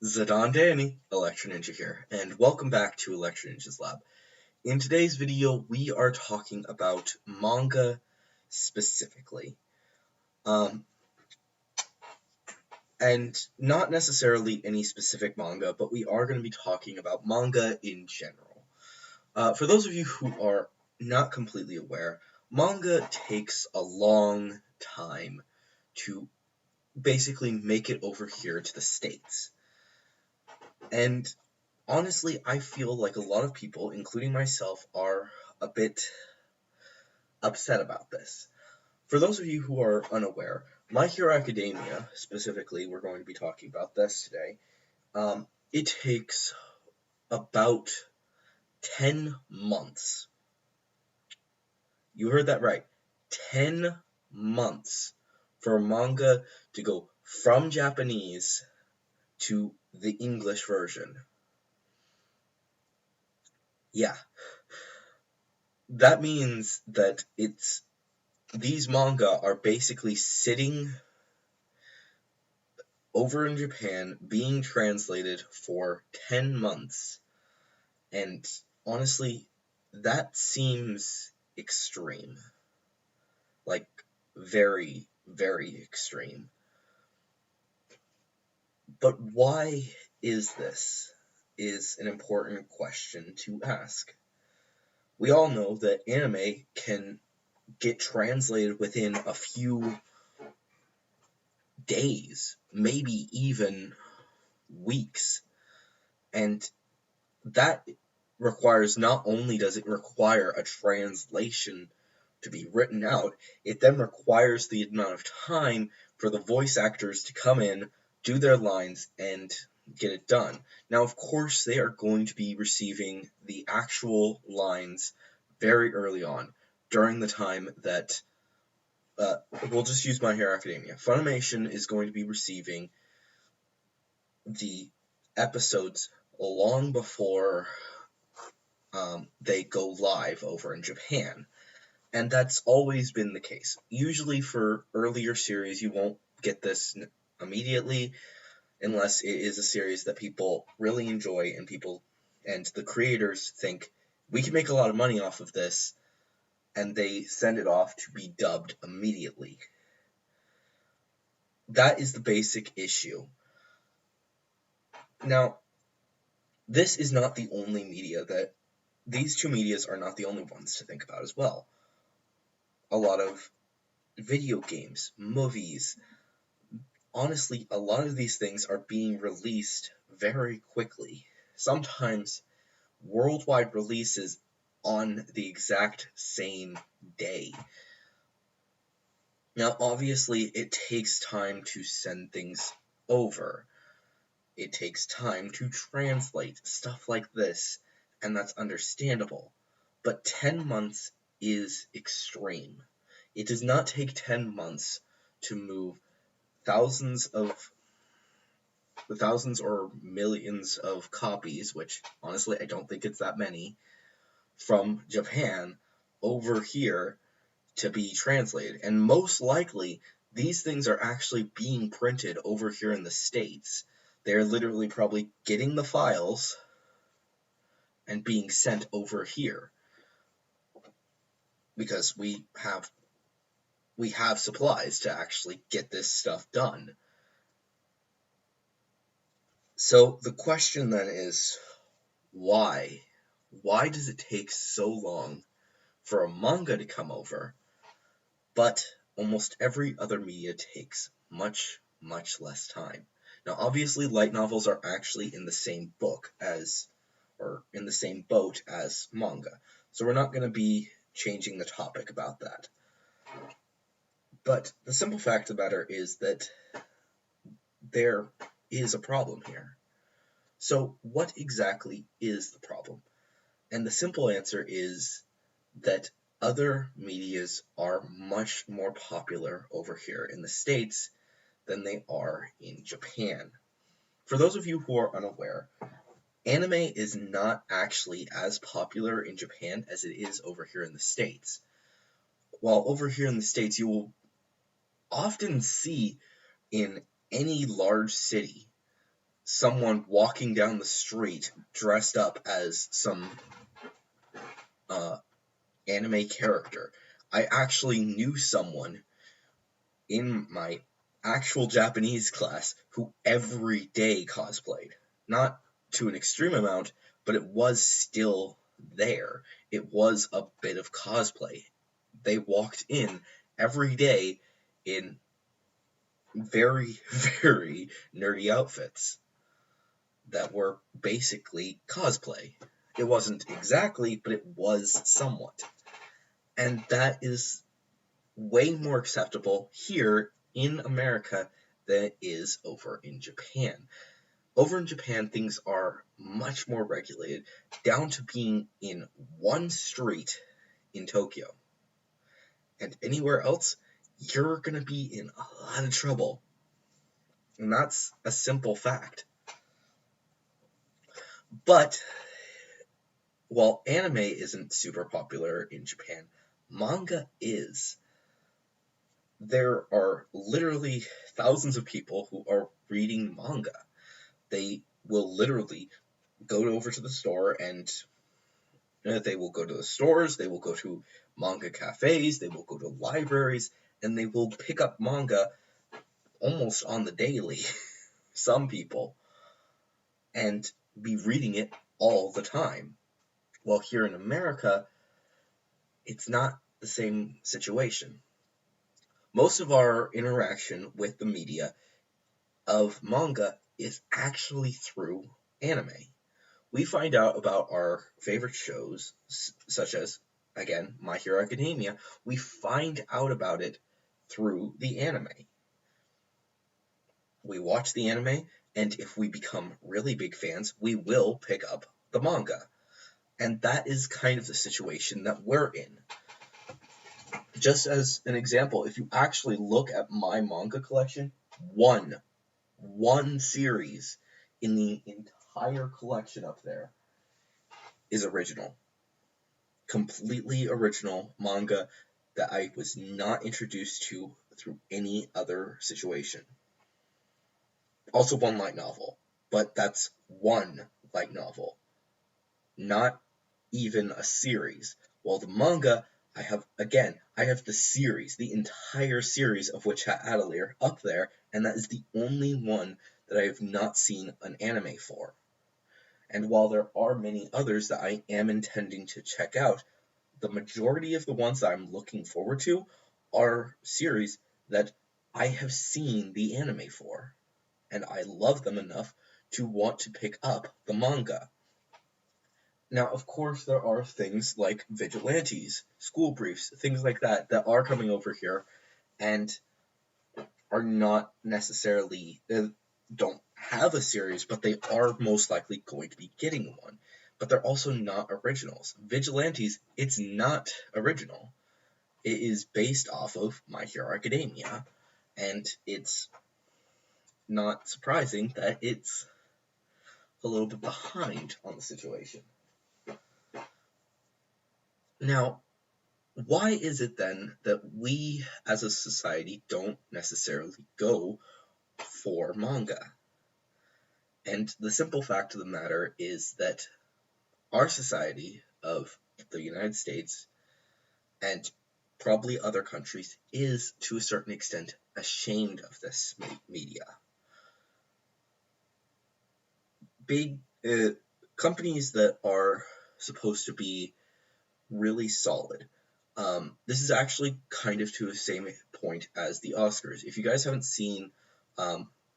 Zidane Danny, Electro Ninja here, and welcome back to Electro Ninja's Lab. In today's video, we are talking about manga specifically. Um, and not necessarily any specific manga, but we are going to be talking about manga in general. For those of you who are not completely aware, manga takes a long time to basically make it over here to the States. And honestly, I feel like a lot of people, including myself, are a bit upset about this. For those of you who are unaware, My Hero Academia, specifically, we're going to be talking about this today, it takes about 10 months. You heard that right. 10 months for a manga to go from Japanese to the English version. Yeah. That means that these manga are basically sitting over in Japan being translated for 10 months. And honestly, that seems extreme. Like, very, very extreme. But why is this? Is an important question to ask. We all know that anime can get translated within a few days, maybe even weeks. And that requires, not only does it require a translation to be written out, it then requires the amount of time for the voice actors to come in, do their lines, and get it done. Now, of course, they are going to be receiving the actual lines very early on, during the time that we'll just use My Hero Academia. Funimation is going to be receiving the episodes long before they go live over in Japan. And that's always been the case. Usually for earlier series, you won't get this immediately, unless it is a series that people really enjoy and the creators think, we can make a lot of money off of this, and they send it off to be dubbed immediately. That is the basic issue. Now, this is not the only media that these two medias are not the only ones to think about as well. A lot of video games, movies, honestly, a lot of these things are being released very quickly. Sometimes worldwide releases on the exact same day. Now, obviously, it takes time to send things over. It takes time to translate stuff like this, and that's understandable. But 10 months is extreme. It does not take 10 months to move thousands or millions of copies, which honestly I don't think it's that many, from Japan over here to be translated. And most likely, these things are actually being printed over here in the States. They're literally probably getting the files and being sent over here, because we have supplies to actually get this stuff done. So the question then is, why? Why does it take so long for a manga to come over, but almost every other media takes much, much less time? Now, obviously, light novels are actually in the same book or in the same boat as manga, so we're not going to be changing the topic about that. But the simple fact of the matter is that there is a problem here. So what exactly is the problem? And the simple answer is that other medias are much more popular over here in the States than they are in Japan. For those of you who are unaware, anime is not actually as popular in Japan as it is over here in the States. While over here in the States, you will often see in any large city someone walking down the street dressed up as some anime character. I actually knew someone in my actual Japanese class who every day cosplayed. Not to an extreme amount, but it was still there. It was a bit of cosplay. They walked in every day in very, very nerdy outfits that were basically cosplay. It wasn't exactly, but it was somewhat. And that is way more acceptable here in America than it is over in Japan. Over in Japan, things are much more regulated, down to being in one street in Tokyo. And anywhere else, you're going to be in a lot of trouble. And that's a simple fact. But while anime isn't super popular in Japan, manga is. There are literally thousands of people who are reading manga. They will literally go over to the store and they will go to the stores, they will go to manga cafes, they will go to libraries, and they will pick up manga almost on the daily, some people, and be reading it all the time. While here in America, it's not the same situation. Most of our interaction with the media of manga is actually through anime. We find out about our favorite shows, such as, again, My Hero Academia. We find out about it through the anime. We watch the anime, and if we become really big fans, we will pick up the manga. And that is kind of the situation that we're in. Just as an example, if you actually look at my manga collection, one series in the entire collection up there is original. Completely original manga that I was not introduced to through any other situation. Also one light novel, but that's one light novel, not even a series. While the manga, I have the series, the entire series of Witch Hat Atelier up there, and that is the only one that I have not seen an anime for. And while there are many others that I am intending to check out, the majority of the ones that I'm looking forward to are series that I have seen the anime for, and I love them enough to want to pick up the manga. Now, of course, there are things like vigilantes, school briefs, things like that are coming over here and are not necessarily, don't have a series, but they are most likely going to be getting one. But they're also not originals. Vigilantes, it's not original. It is based off of My Hero Academia, and it's not surprising that it's a little bit behind on the situation. Now, why is it then that we as a society don't necessarily go for manga? And the simple fact of the matter is that our society of the United States and probably other countries is, to a certain extent, ashamed of this media. Big companies that are supposed to be really solid. This is actually kind of to the same point as the Oscars. If you guys haven't seen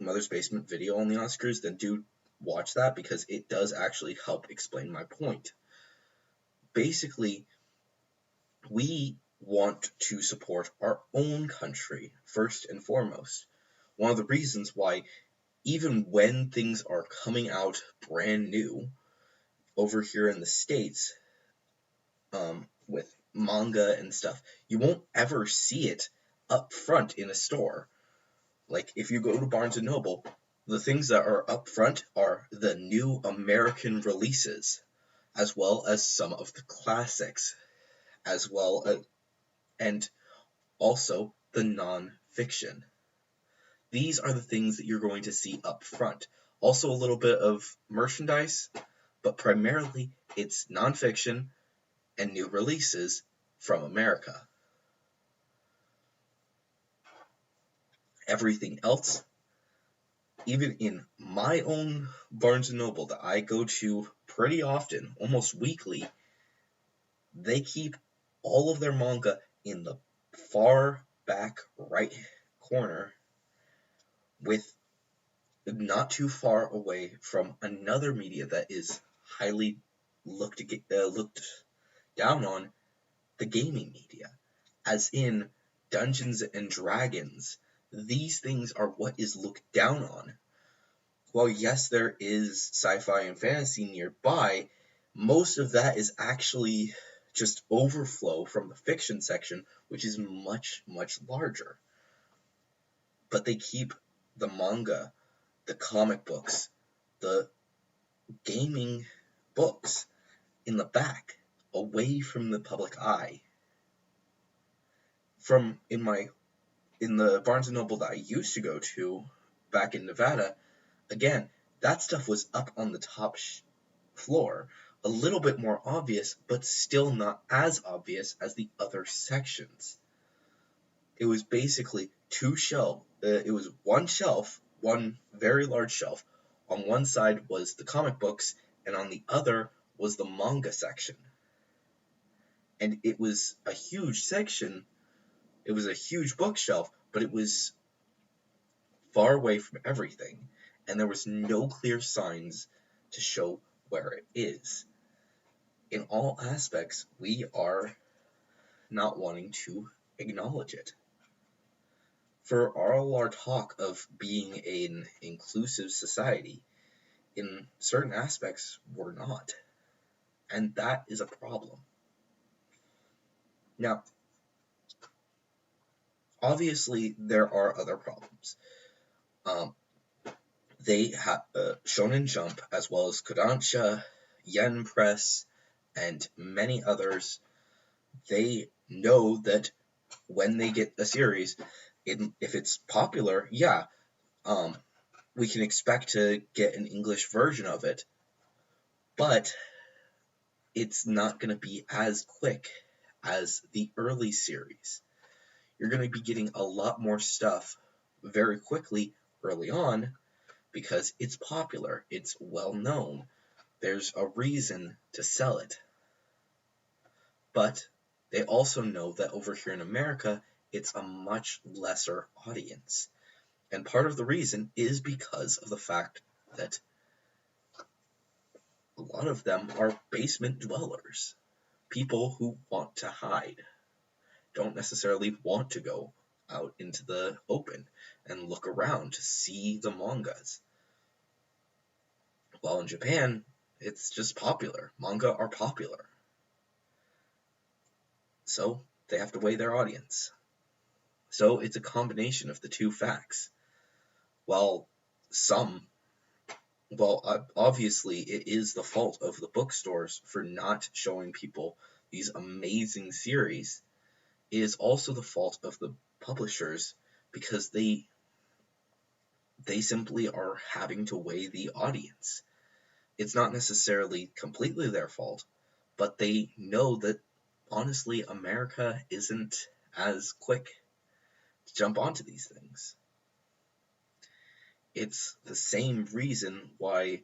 Mother's Basement video on the Oscars, then do watch that because it does actually help explain my point. Basically, we want to support our own country first and foremost. One of the reasons why, even when things are coming out brand new over here in the States, with manga and stuff, you won't ever see it up front in a store. Like, if you go to Barnes & Noble, the things that are up front are the new American releases, as well as some of the classics, as well as, and also the non-fiction. These are the things that you're going to see up front. Also a little bit of merchandise, but primarily it's nonfiction and new releases from America. Everything else, even in my own Barnes & Noble that I go to pretty often, almost weekly, they keep all of their manga in the far back right corner, with not too far away from another media that is highly looked down on, the gaming media, as in Dungeons and Dragons. These things are what is looked down on. While yes, there is sci-fi and fantasy nearby, most of that is actually just overflow from the fiction section, which is much, much larger. But they keep the manga, the comic books, the gaming books in the back, away from the public eye. In the Barnes and Noble that I used to go to back in Nevada, again, that stuff was up on the top floor, a little bit more obvious, but still not as obvious as the other sections. It was basically it was one shelf, one very large shelf. On one side was the comic books, and on the other was the manga section. And it was a huge section. It was a huge bookshelf, but it was far away from everything, and there was no clear signs to show where it is. In all aspects, we are not wanting to acknowledge it. For all our talk of being an inclusive society, in certain aspects, we're not. And that is a problem. Now, obviously, there are other problems. They have Shonen Jump, as well as Kodansha, Yen Press, and many others. They know that when they get a series, if it's popular, yeah, we can expect to get an English version of it, but it's not going to be as quick as the early series. You're going to be getting a lot more stuff very quickly early on because it's popular, it's well known, there's a reason to sell it. But they also know that over here in America, it's a much lesser audience. And part of the reason is because of the fact that a lot of them are basement dwellers. People who want to hide, don't necessarily want to go out into the open and look around to see the mangas. While in Japan, it's just popular. Manga are popular. So they have to weigh their audience. So it's a combination of the two facts. While obviously it is the fault of the bookstores for not showing people these amazing series, it is also the fault of the publishers because they simply are having to weigh the audience. It's not necessarily completely their fault, but they know that honestly America isn't as quick to jump onto these things. It's the same reason why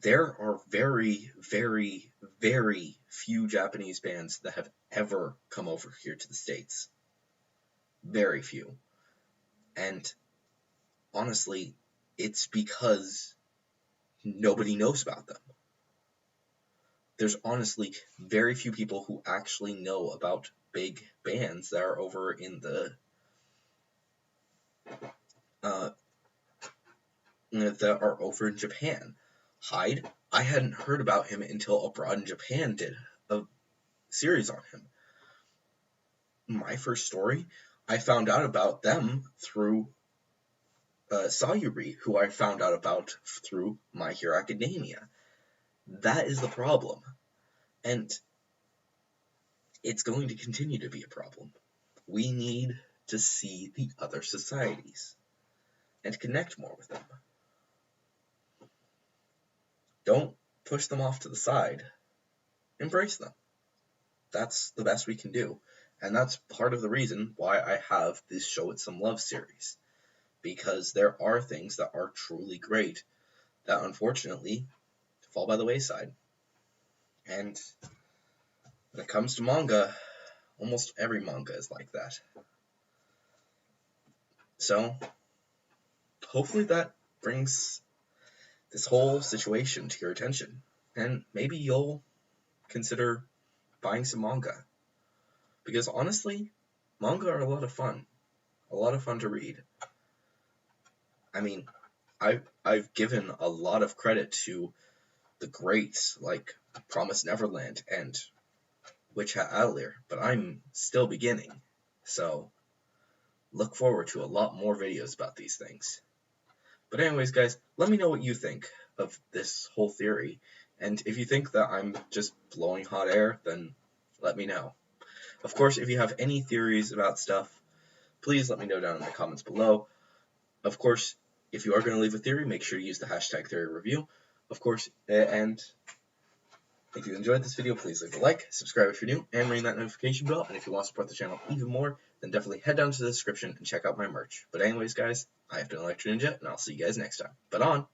there are very, very, very few Japanese bands that have ever come over here to the States. Very few. And honestly, it's because nobody knows about them. There's honestly very few people who actually know about big bands that are over in Japan. Hyde, I hadn't heard about him until Abroad in Japan did a series on him. My first story, I found out about them through Sayuri, who I found out about through My Hero Academia. That is the problem. And it's going to continue to be a problem. We need to see the other societies and connect more with them. Don't push them off to the side. Embrace them. That's the best we can do. And that's part of the reason why I have this Show It Some Love series. Because there are things that are truly great that unfortunately fall by the wayside. And when it comes to manga, almost every manga is like that. So, hopefully that brings this whole situation to your attention. And maybe you'll consider buying some manga. Because honestly, manga are a lot of fun. A lot of fun to read. I mean, I've given a lot of credit to the greats like Promised Neverland and Witch Hat Atelier, but I'm still beginning. So, look forward to a lot more videos about these things. But anyways, guys, let me know what you think of this whole theory. And if you think that I'm just blowing hot air, then let me know. Of course, if you have any theories about stuff, please let me know down in the comments below. Of course, if you are going to leave a theory, make sure to use the hashtag theory review. Of course, and if you enjoyed this video, please leave a like, subscribe if you're new, and ring that notification bell. And if you want to support the channel even more, then definitely head down to the description and check out my merch. But anyways, guys, I have been Electro Ninja, and I'll see you guys next time. But on!